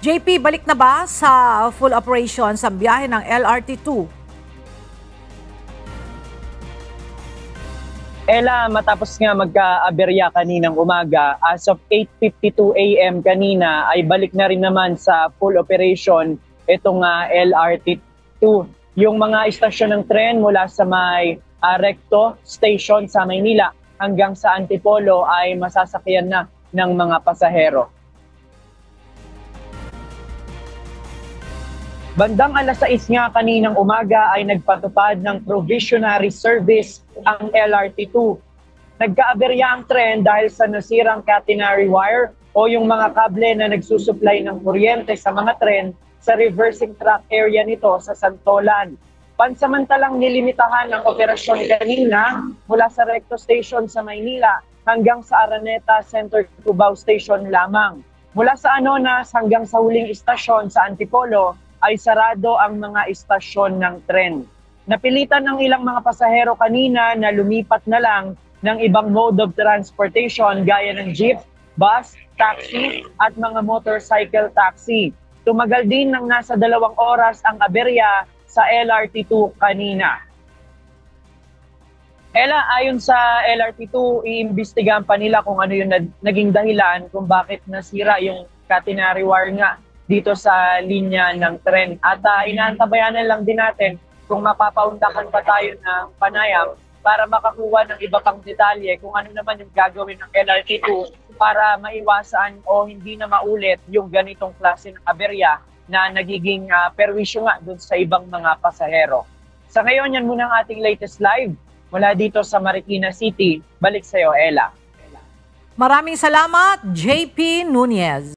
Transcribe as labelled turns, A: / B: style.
A: JP, balik na ba sa full operation sa biyahe ng LRT2?
B: Ella, matapos nga magka-aberya kaninang umaga, as of 8:52 AM kanina ay balik na rin naman sa full operation itong LRT2. Yung mga istasyon ng tren mula sa may Recto Station sa Maynila hanggang sa Antipolo ay masasakyan na ng mga pasahero. Bandang alas 6 nga kaninang umaga ay nagpatupad ng provisionary service ang LRT2. Nagkaaberya ang tren dahil sa nasirang catenary wire o yung mga kable na nagsusupply ng kuryente sa mga tren sa reversing track area nito sa Santolan. Pansamantalang nilimitahan ang operasyon kanina mula sa Recto Station sa Maynila hanggang sa Araneta Center Cubao Station lamang. Mula sa Anonas hanggang sa huling istasyon sa Antipolo ay sarado ang mga istasyon ng tren. Napilitan ng ilang mga pasahero kanina na lumipat na lang ng ibang mode of transportation gaya ng jeep, bus, taxi at mga motorcycle taxi. Tumagal din ng nasa 2 oras ang aberya sa LRT2 kanina. Ella, ayon sa LRT2, iimbestigahan pa nila kung ano yung naging dahilan kung bakit nasira yung catenary wire nga dito sa linya ng tren. At inaantabayanan lang din natin kung mapapaundakan pa tayo ng panayam para makakuha ng iba pang detalye kung ano naman yung gagawin ng LRT2 para maiwasan o hindi na maulit yung ganitong klase ng aberya na nagiging perwisyo nga dun sa ibang mga pasahero. Sa ngayon, yan muna ang ating latest live mula dito sa Marikina City. Balik sa'yo, Ella.
A: Maraming salamat, JP Nunez.